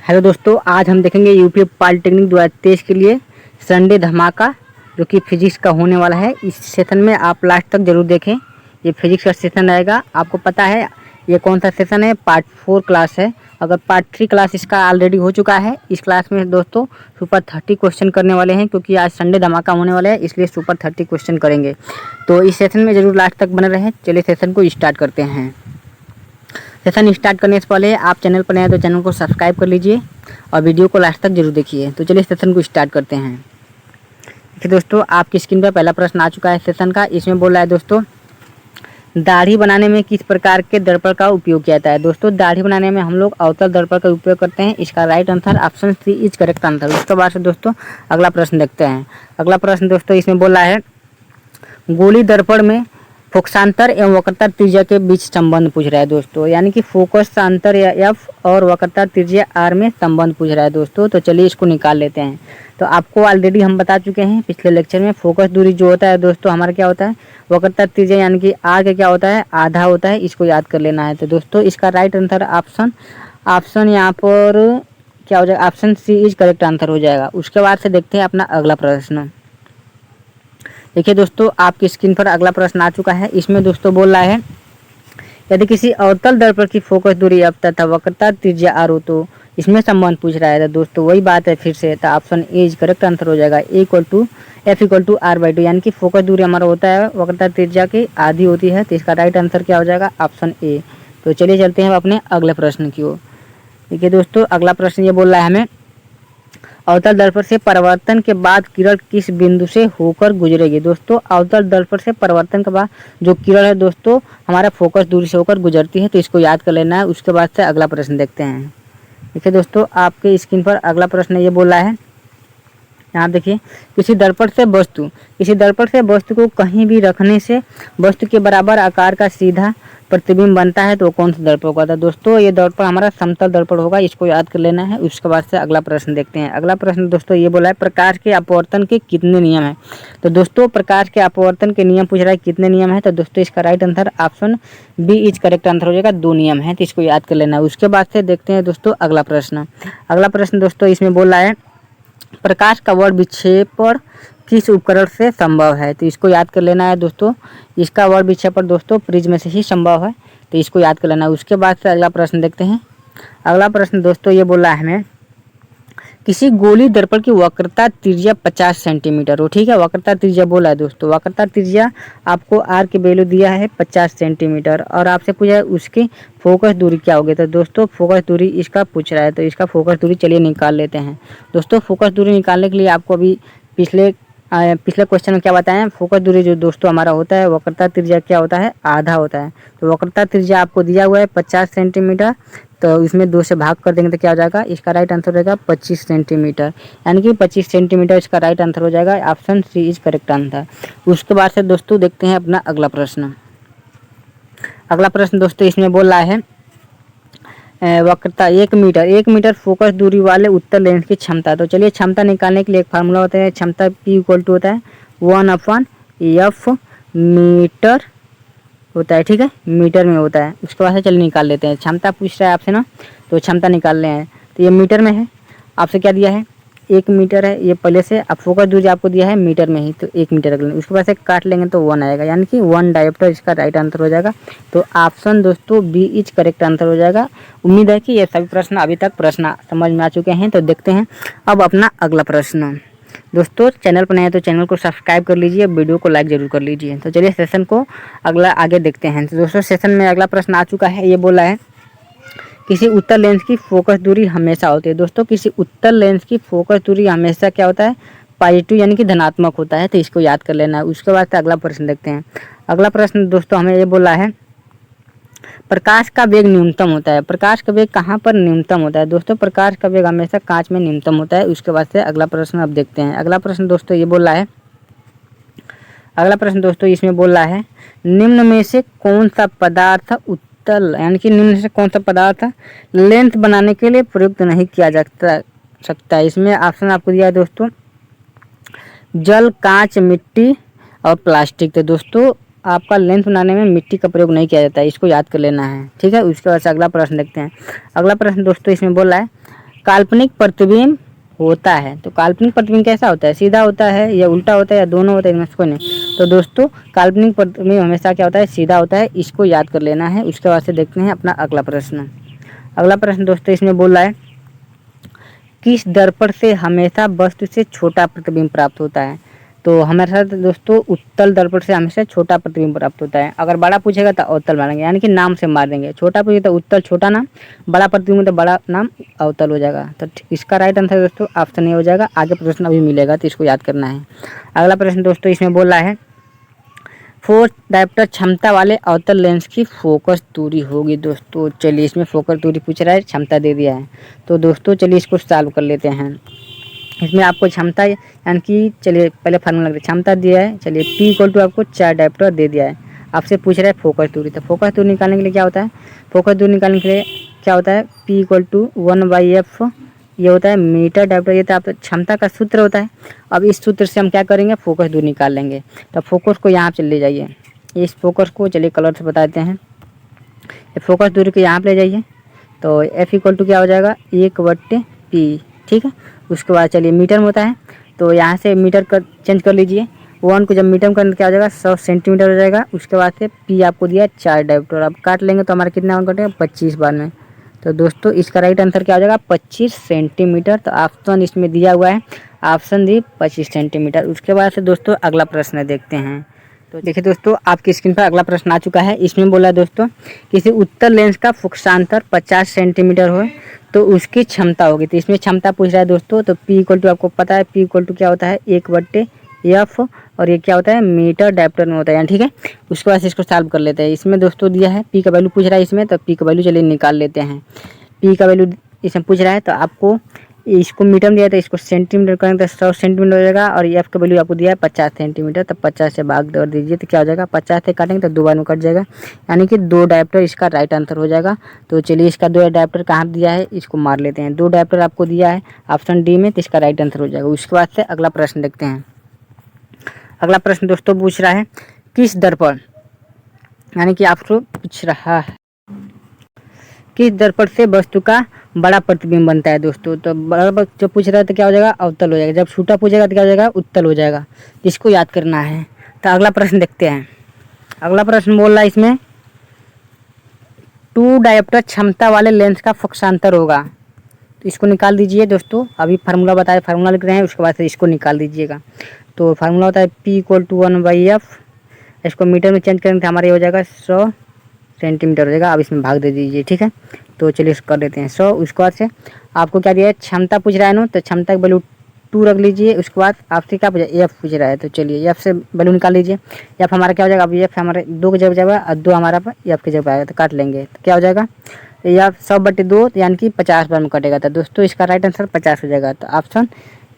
Hello दोस्तों, आज हम देखेंगे यूपी पॉलिटेक्निक 2023 के लिए संडे धमाका जो कि फिजिक्स का होने वाला है। इस सेशन में आप लास्ट तक जरूर देखें। ये फिजिक्स का सेशन रहेगा। आपको पता है ये कौन सा सेशन है? पार्ट 4 क्लास है। अगर पार्ट 3 क्लास इसका ऑलरेडी हो चुका है। इस क्लास में दोस्तों सुपर 30 क्वेश्चन करने वाले हैं, क्योंकि आज संडे धमाका होने वाला है, इसलिए सुपर 30 क्वेश्चन करेंगे। तो इस सेशन में जरूर लास्ट तक बने रहें। चलिए सेशन को स्टार्ट करते हैं। सेशन स्टार्ट करने से पहले आप चैनल पर नए हैं तो चैनल को सब्सक्राइब कर लीजिए और वीडियो को लास्ट तक जरूर देखिए। तो चलिए सेशन को स्टार्ट करते हैं। देखिए दोस्तों, आपकी स्क्रीन पर पहला प्रश्न आ चुका है सेशन का। इसमें बोल रहा है दोस्तों, दाढ़ी बनाने में किस प्रकार के दर्पण का उपयोग किया जाता है? दोस्तों, दाढ़ी बनाने में हम लोग अवतल दर्पण का उपयोग करते हैं। इसका right answer option C is correct answer. उसके बाद से दोस्तों अगला प्रश्न देखते हैं। अगला प्रश्न दोस्तों इसमें बोल रहा है, गोली दर्पण में फोकसांतर एवं वक्रता त्रिज्या के बीच संबंध पूछ रहा है दोस्तों, यानी कि फोकसांतर या एफ और वक्रता त्रिज्या आर में संबंध पूछ रहा है दोस्तों। तो चलिए इसको निकाल लेते हैं। तो आपको ऑलरेडी हम बता चुके हैं पिछले लेक्चर में, फोकस दूरी जो होता है दोस्तों हमारा क्या होता है, वक्रता त्रिज्या यानी कि आर का क्या होता है, आधा होता है। इसको याद कर लेना है। तो दोस्तों इसका राइट आंसर ऑप्शन यहाँ पर क्या हो जाएगा, option C is correct answer हो जाएगा। उसके बाद से देखते हैं अपना अगला प्रश्न। देखिए दोस्तों, आपकी स्क्रीन पर अगला प्रश्न आ चुका है। इसमें दोस्तों बोल रहा है, यदि किसी अवतल दर्पण की फोकस दूरी एफ तथा वक्रता त्रिज्या आर हो तो इसमें संबंध पूछ रहा है। तो दोस्तों वही बात है फिर से। तो option A is correct answer हो जाएगा। F equal to R by two, यानी कि फोकस दूरी हमारा होता है वक्रता त्रिज्या की आधी होती है। तो इसका राइट आंसर क्या हो जाएगा, ऑप्शन ए। तो चलिए चलते हैं अपने अगले प्रश्न की ओर। देखिए दोस्तों, अगला प्रश्न ये बोल रहा है हमें, अवतल दर्पण से परिवर्तन के बाद किरण किस बिंदु से होकर गुजरेगी? दोस्तों अवतल दर्पण से परिवर्तन के बाद जो किरण है दोस्तों हमारा फोकस दूरी से होकर गुजरती है। तो इसको याद कर लेना है। उसके बाद से अगला प्रश्न देखते हैं। देखिए दोस्तों, आपके स्क्रीन पर अगला प्रश्न ये बोल रहा है, यहाँ देखिए, किसी दर्पण से वस्तु को कहीं भी रखने से वस्तु के बराबर आकार का सीधा प्रतिबिंब बनता है तो कौन सा दर्पण होगा? था दोस्तों ये दर्पण हमारा समतल दर्पण होगा। इसको याद कर लेना है। उसके बाद से अगला प्रश्न देखते हैं। अगला प्रश्न दोस्तों ये बोला है, प्रकाश के अपवर्तन के कितने नियम हैं? तो दोस्तों प्रकाश के अपवर्तन के नियम पूछ रहा है, कितने नियम है? तो दोस्तों इसका right answer option B is correct answer हो जाएगा। 2 नियम है। तो इसको याद कर लेना है। उसके बाद से देखते हैं दोस्तों अगला प्रश्न दोस्तों इसमें बोल रहा है, प्रकाश का वर्ण विक्षेपण किस उपकरण से संभव है? तो इसको याद कर लेना है दोस्तों। इसका वर्ण विक्षेपण दोस्तों प्रिज्म से ही संभव है। तो इसको याद कर लेना है। उसके बाद से अगला प्रश्न देखते हैं। अगला प्रश्न दोस्तों ये बोला है हमें, किसी गोली दर्पण की वक्रता त्रिज्या 50 सेंटीमीटर हो। ठीक है, वक्रता त्रिज्या बोला है दोस्तों। वक्रता त्रिज्या आपको आर की वैल्यू दिया है 50 सेंटीमीटर और आपसे पूछा है उसकी फोकस दूरी क्या होगी? तो दोस्तों फोकस दूरी इसका पूछ रहा है। तो इसका फोकस दूरी चलिए निकाल लेते हैं। दोस्तों फोकस दूरी निकालने के लिए आपको अभी पिछले क्वेश्चन में क्या बताएं, फोकस दूरी जो दोस्तों हमारा होता है वक्रता त्रिज्या क्या होता है, आधा होता है। तो वक्रता त्रिज्या आपको दिया हुआ है 50 सेंटीमीटर। तो इसमें 2 से भाग कर देंगे तो क्या हो जाएगा, इसका राइट आंसर हो जाएगा 25 सेंटीमीटर, यानी कि 25 सेंटीमीटर इसका राइट आंसर हो जाएगा। Option C is correct answer. उसके बाद से दोस्तों देखते हैं अपना अगला प्रश्न। अगला प्रश्न दोस्तों इसमें बोल रहा है, वक्रता 1 मीटर फोकस दूरी वाले उत्तल लेंस की क्षमता। तो चलिए क्षमता निकालने के लिए एक फार्मूला होता है, क्षमता P इक्वल टू होता है 1/f मीटर होता है। ठीक है, मीटर में होता है। उसके बाद से चलिए निकाल लेते हैं। क्षमता पूछ रहा है आपसे ना, तो क्षमता निकाल रहे हैं। तो ये मीटर में है। आपसे क्या दिया है, 1 मीटर है ये पहले से। अब फोकस दूरी आपको दिया है मीटर में ही, तो 1 मीटर रख लेंगे। उसके बाद से काट लेंगे तो 1 आएगा, यानी कि 1 डायोप्टर इसका राइट आंसर हो जाएगा। तो ऑप्शन दोस्तों बी इज करेक्ट आंसर हो जाएगा। उम्मीद है कि ये सभी प्रश्न अभी तक प्रश्न समझ में आ चुके हैं। तो देखते हैं अब अपना अगला प्रश्न। दोस्तों चैनल पर नए हैं तो चैनल को सब्सक्राइब कर लीजिए, वीडियो को लाइक जरूर कर लीजिए। तो चलिए सेशन को अगला आगे देखते हैं। तो दोस्तों सेशन में अगला प्रश्न आ चुका है। ये बोला है, किसी उत्तल लेंस की फोकस दूरी हमेशा होती है। दोस्तों किसी उत्तल लेंस की फोकस दूरी हमेशा क्या होता है, पॉजिटिव यानी कि धनात्मक होता है। तो इसको याद कर लेना है। उसके बाद से अगला प्रश्न देखते हैं। अगला प्रश्न दोस्तों हमें ये बोला है, प्रकाश का वेग न्यूनतम होता है। प्रकाश का वेग कहाँ पर न्यूनतम होता है? दोस्तों प्रकाश का वेग हमेशा कांच में न्यूनतम होता है। उसके बाद से अगला प्रश्न अब देखते हैं। अगला प्रश्न दोस्तों ये बोल रहा है, अगला प्रश्न दोस्तों इसमें बोल रहा है, निम्न में से कौन सा पदार्थ उत्तल यानी कि निम्न से कौन सा पदार्थ लेंस बनाने के लिए प्रयुक्त नहीं किया जा सकता है? इसमें ऑप्शन आपको दिया है दोस्तों, जल, कांच, मिट्टी और प्लास्टिक। तो दोस्तों आपका लेंस बनाने में मिट्टी का प्रयोग नहीं किया जाता है। इसको याद कर लेना है। ठीक है, उसके बाद से अगला प्रश्न देखते हैं। अगला प्रश्न दोस्तों इसमें बोल रहा है, काल्पनिक प्रतिबिंब होता है। तो काल्पनिक प्रतिबिंब कैसा होता है, सीधा होता है या उल्टा होता है या दोनों होता है, इनमें से कोई नहीं। तो दोस्तों काल्पनिक प्रतिबिंब हमेशा क्या होता है, सीधा होता है, इसको याद कर लेना है। उसके बाद से देखते हैं अपना अगला प्रश्न। अगला प्रश्न दोस्तों इसमें बोल रहा है किस दर्पण से हमेशा वस्तु से छोटा प्रतिबिंब प्राप्त होता है। तो हमेशा दोस्तों उत्तल दर्पण से हमेशा छोटा प्रतिबिंब प्राप्त होता है। अगर बड़ा पूछेगा तो अवतल मारेंगे, यानी कि नाम से मार देंगे। छोटा पूछेगा तो उत्तल छोटा नाम, बड़ा प्रतिबिंब तो बड़ा नाम अवतल हो जाएगा। तो इसका राइट आंसर दोस्तों ऑप्शन ए हो जाएगा। आगे प्रश्न अभी मिलेगा तो इसको याद करना है। अगला प्रश्न दोस्तों इसमें बोल रहा है फोर्स डायोप्टर क्षमता वाले अवतल लेंस की फोकस दूरी होगी। दोस्तों चलिए इसमें फोकस दूरी पूछ रहा है, क्षमता दे दिया है। तो दोस्तों चलिए इसको सॉल्व कर लेते हैं। इसमें आपको क्षमता यानी कि चलिए पहले फार्मूला लगता है, क्षमता दिया है। चलिए P इक्वल टू आपको 4 डायोप्टर दे दिया है। आपसे पूछ रहा है फोकस दूरी। तो फोकस दूरी निकालने के लिए क्या होता है, फोकस दूरी निकालने के लिए क्या होता है, P इक्वल टू 1/f, ये होता है मीटर डायोप्टर। ये तो आप क्षमता का सूत्र होता है। अब इस सूत्र से हम क्या करेंगे, फोकस दूरी निकाल लेंगे। तो फोकस को यहाँ पे ले जाइए, इस फोकस को चलिए कलर से बताते हैं। फोकस दूरी को यहाँ पे ले जाइए। तो F इक्वल टू क्या हो जाएगा, 1/P, ठीक है। उसके बाद चलिए मीटर में होता है, तो यहाँ से मीटर कर चेंज कर लीजिए। 1 को जब मीटर में करने क्या हो जाएगा, 100 सेंटीमीटर हो जाएगा। उसके बाद से P आपको दिया 4 डायोप्टर। अब काट लेंगे तो हमारा कितना कटेगा, 25 बार में। तो दोस्तों इसका राइट आंसर क्या हो जाएगा, 25 सेंटीमीटर। तो ऑप्शन इसमें दिया हुआ है, ऑप्शन दी 25 सेंटीमीटर। उसके बाद से दोस्तों अगला प्रश्न देखते हैं। तो देखिए दोस्तों आपकी स्क्रीन पर अगला प्रश्न आ चुका है। इसमें बोला दोस्तों किसी उत्तल लेंस का फोकसांतर 50 सेंटीमीटर हो तो उसकी क्षमता होगी। तो इसमें क्षमता पूछ रहा है दोस्तों। तो P इक्वल टू आपको पता है, P इक्वल टू क्या होता है, 1/f, और ये क्या होता है, मीटर डायोप्टर में होता है, ठीक है। उसके बाद इसको सॉल्व कर लेते हैं। इसमें दोस्तों दिया है P का वैल्यू पूछ रहा है इसमें, तो P का वैल्यू चलिए निकाल लेते हैं। P का वैल्यू इसमें पूछ रहा है, तो आपको इसको मीटर में दिया है तो इसको सेंटीमीटर करेंगे तो 100 सेंटीमीटर हो जाएगा। और F का वैल्यू आपको दिया है 50 सेंटीमीटर। तो 50 से भाग कर दीजिए तो क्या हो जाएगा, 50 से काटेंगे तो 2 बार में कट जाएगा, यानी कि 2 डायोप्टर इसका राइट आंसर हो जाएगा। तो चलिए इसका 2 डायोप्टर कहाँ दिया है, इसको मार लेते हैं। 2 डायोप्टर आपको दिया है ऑप्शन डी में, तो इसका राइट आंसर हो जाएगा। उसके बाद से अगला प्रश्न देखते हैं। अगला प्रश्न दोस्तों पूछ रहा है किस दर्पण, यानी कि आपको पूछ रहा है किस दर्पण से वस्तु का बड़ा प्रतिबिंब बनता है। दोस्तों तो बड़ा जब पूछ रहा है तो क्या हो जाएगा, अवतल हो जाएगा। जब छोटा पूछेगा तो क्या हो जाएगा, उत्तल हो जाएगा। इसको याद करना है। तो अगला प्रश्न देखते हैं। अगला प्रश्न बोल रहा है इसमें 2 डायोप्टर क्षमता वाले लेंस का फोकसांतर होगा। तो इसको निकाल दीजिए दोस्तों। अभी फार्मूला बताए, फार्मूला लिख रहे हैं, उसके बाद से इसको निकाल दीजिएगा। तो फार्मूला होता है P इक्वल टू 1/f। इसको मीटर में चेंज करेंगे तो हमारे हो जाएगा 100 सेंटीमीटर हो जाएगा। अब इसमें भाग दे दीजिए, ठीक है। तो चलिए इसको कर देते हैं 100। उसके बाद से आपको क्या दिया है, क्षमता पूछ रहा है ना, तो क्षमता की वैल्यू 2 रख लीजिए। उसके बाद आपसे क्या पूछा, F पूछ रहा है। तो चलिए F से वैल्यू निकाल लीजिए। F हमारा क्या हो जाएगा, अब F हमारे 2 की जगह जाएगा और 2 हमारा F की जगह आएगा। तो काट लेंगे तो क्या हो जाएगा, या 100/2 यानी कि 50 बार में कटेगा। तो दोस्तों इसका राइट आंसर 50 हो जाएगा। तो ऑप्शन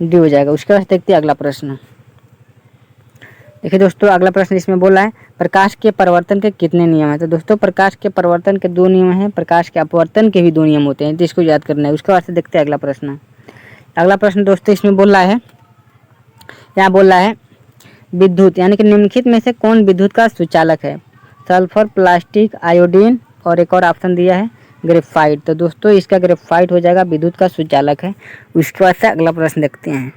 डी हो जाएगा। उसके बाद देखते हैं अगला प्रश्न। देखिए दोस्तों अगला प्रश्न इसमें बोल रहा है प्रकाश के परिवर्तन के कितने नियम हैं। तो दोस्तों प्रकाश के परिवर्तन के 2 नियम हैं, प्रकाश के अपवर्तन के भी 2 नियम होते हैं। तो इसको याद करना है। उसके बाद से देखते हैं अगला प्रश्न। अगला प्रश्न दोस्तों इसमें बोल रहा है, यहाँ बोल रहा है विद्युत यानी कि निम्नलिखित में से कौन विद्युत का सुचालक है। सल्फर, प्लास्टिक, आयोडीन और एक और ऑप्शन दिया है ग्रेफाइट। तो दोस्तों इसका ग्रेफाइट हो जाएगा विद्युत का सुचालक है। उसके बाद से अगला प्रश्न देखते हैं।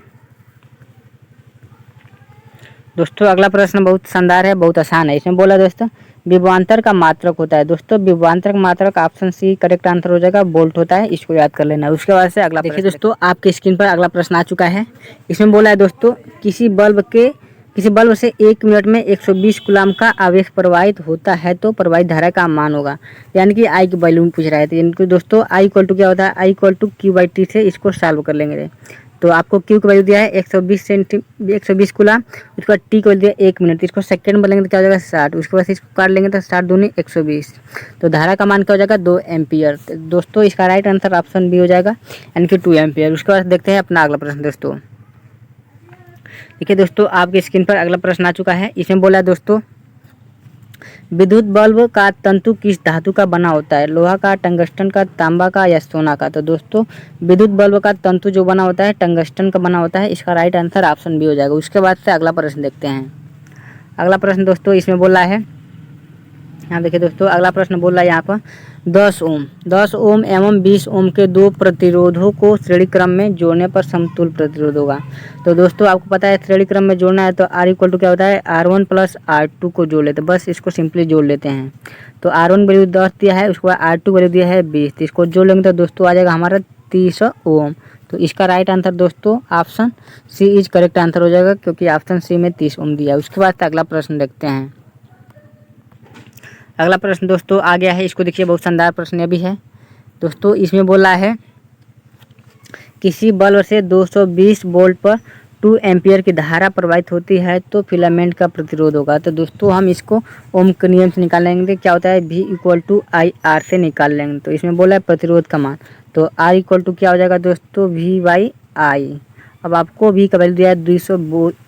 दोस्तों अगला प्रश्न बहुत शानदार है, बहुत आसान है। इसमें बोला दोस्तों विभवांतर का मात्रक होता है। दोस्तों विभवांतर का मात्रक ऑप्शन सी करेक्ट आंसर हो जाएगा, वोल्ट होता है। इसको याद कर लेना। उसके बाद से अगला देखिए दोस्तों आपके स्क्रीन पर अगला प्रश्न आ चुका है। इसमें बोला है दोस्तों किसी बल्ब से 1 मिनट में 120 कूलम का आवेश प्रवाहित होता है तो प्रवाहित धारा का मान होगा, यानी कि आई की वैल्यू पूछ रहा है। तो इनको दोस्तों आई इक्वल टू क्या होता है, आई इक्वल टू Q/T से इसको सॉल्व कर लेंगे। तो आपको Q की वैल्यू दिया है 120 कूलम। उसके बाद T की वैल्यू दिया 1 मिनट। इसको सेकंड में लेंगे तो क्या हो जाएगा 60। उसके बाद इसको काट लेंगे तो 60 दूनी 120। तो धारा का मान क्या हो जाएगा 2 एम्पियर। तो दोस्तों इसका राइट आंसर ऑप्शन बी हो जाएगा, यानी कि 2 एम्पियर। उसके बाद देखते हैं अपना अगला प्रश्न। दोस्तों देखिए दोस्तों आपके स्क्रीन पर अगला प्रश्न आ चुका है। इसमें बोला है दोस्तों विद्युत बल्ब का तंतु किस धातु का बना होता है, लोहा का, टंगस्टन का, तांबा का या सोना का। तो दोस्तों विद्युत बल्ब का तंतु जो बना होता है टंगस्टन का बना होता है। इसका राइट आंसर ऑप्शन बी हो जाएगा। उसके बाद से अगला प्रश्न देखते हैं। अगला प्रश्न दोस्तों इसमें बोला है यहाँ देखिए दोस्तों, अगला प्रश्न बोल रहा है यहाँ पर 10 ओम एवं 20 ओम के दो प्रतिरोधों को श्रेणी क्रम में जोड़ने पर समतुल्य प्रतिरोध होगा। तो दोस्तों आपको पता है श्रेणी क्रम में जोड़ना है तो R इक्वल टू क्या होता है, R1 प्लस R2 को जोड़ लेते हैं, बस इसको सिंपली जोड़ लेते हैं। तो R1 वैल्यू 10 दिया है, उसके बाद R2 वैल्यू दिया है 20, तो इसको जोड़ लेंगे तो दोस्तों आ जाएगा हमारा 30 ओम। तो इसका राइट आंसर दोस्तों option C is correct answer हो जाएगा, क्योंकि ऑप्शन सी में 30 ओम दिया है। उसके बाद अगला प्रश्न देखते हैं। अगला प्रश्न दोस्तों आ गया है, इसको देखिए, बहुत शानदार प्रश्न ये भी है दोस्तों। इसमें बोला है किसी बल्ब से 220 वोल्ट पर 2 एम्पियर की धारा प्रवाहित होती है तो फिलामेंट का प्रतिरोध होगा। तो दोस्तों हम इसको ओम के नियम से निकाल लेंगे, क्या होता है V equal to I R से निकाल लेंगे। तो इसमें बोला है प्रतिरोध का मान, तो R इक्वल टू क्या हो जाएगा दोस्तों, V बाई आई। अब आपको V का वैल्यू दिया है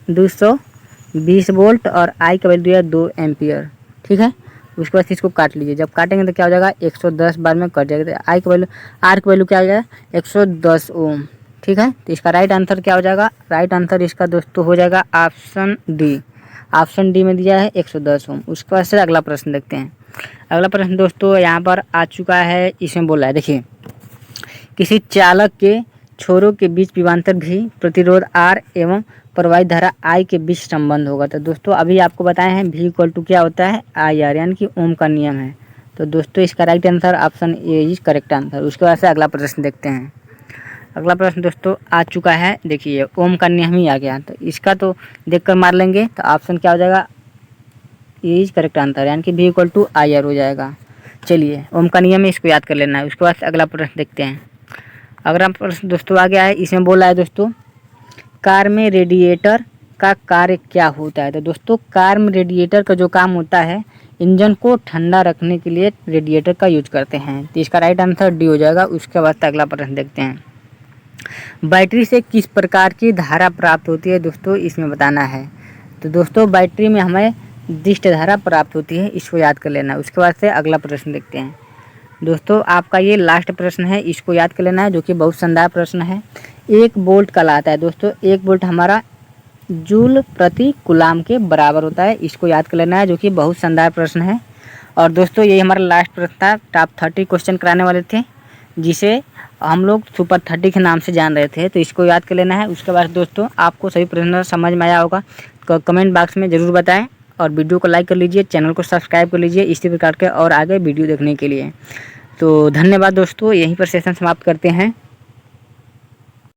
220 वोल्ट और I का वैल्यू दिया है 2 एम्पियर, ठीक है। उसके बाद इसको काट लीजिए, जब काटेंगे तो क्या हो जाएगा 110 बार में कट जाएगा। तो आई का वैल्यू, आर का वैल्यू क्या हो जाएगा 110 ओम, ठीक है। तो इसका राइट आंसर क्या हो जाएगा, राइट आंसर इसका दोस्तों हो जाएगा ऑप्शन डी। ऑप्शन डी में दिया है 110 ओम। उसके बाद से अगला प्रश्न देखते हैं। अगला प्रश्न दोस्तों यहाँ पर आ चुका है, इसमें बोला है देखिए, किसी चालक के छोरों के बीच विभवांतर भी प्रतिरोध R एवं प्रवाहित धारा I के बीच संबंध होगा। तो दोस्तों अभी आपको बताए हैं V इक्वल टू क्या होता है IR, यानी कि ओम का नियम है। तो दोस्तों इसका right answer option A is correct answer. उसके बाद से अगला प्रश्न देखते हैं। अगला प्रश्न दोस्तों आ चुका है, देखिए ओम का नियम ही आ गया, तो इसका तो देखकर मार लेंगे, तो ऑप्शन क्या हो जाएगा, ए इज करेक्ट आंसर, यानी कि V इक्वल टू IR हो जाएगा। चलिए ओम का नियम है, इसको याद कर लेना है। उसके बाद अगला प्रश्न देखते हैं। अगला प्रश्न दोस्तों आ गया है, इसमें बोला है दोस्तों कार में रेडिएटर का कार्य क्या होता है। तो दोस्तों कार में रेडिएटर का जो काम होता है, इंजन को ठंडा रखने के लिए रेडिएटर का यूज करते हैं। तो इसका राइट आंसर डी हो जाएगा। उसके बाद अगला प्रश्न देखते हैं। बैटरी से किस प्रकार की धारा प्राप्त होती है दोस्तों, इसमें बताना है। तो दोस्तों बैटरी में हमें दिष्ट धारा प्राप्त होती है, इसको याद कर लेना है। उसके बाद से अगला प्रश्न देखते हैं। दोस्तों आपका ये लास्ट प्रश्न है, इसको याद कर लेना है, जो कि बहुत शानदार प्रश्न है। 1 वोल्ट कहलाता है दोस्तों, 1 वोल्ट हमारा जूल प्रति गुलाम के बराबर होता है, इसको याद कर लेना है, जो कि बहुत शानदार प्रश्न है। और दोस्तों ये हमारा लास्ट प्रश्न था, टॉप 30 क्वेश्चन कराने वाले थे, जिसे हम लोग सुपर 30 के नाम से जान रहे थे, तो इसको याद कर लेना है। उसके बाद दोस्तों आपको सभी प्रश्न समझ में आया होगा, कमेंट बॉक्स में ज़रूर बताएं, और वीडियो को लाइक कर लीजिए, चैनल को सब्सक्राइब कर लीजिए इसी प्रकार के और आगे वीडियो देखने के लिए। तो धन्यवाद दोस्तों, यहीं पर सेशन समाप्त करते हैं।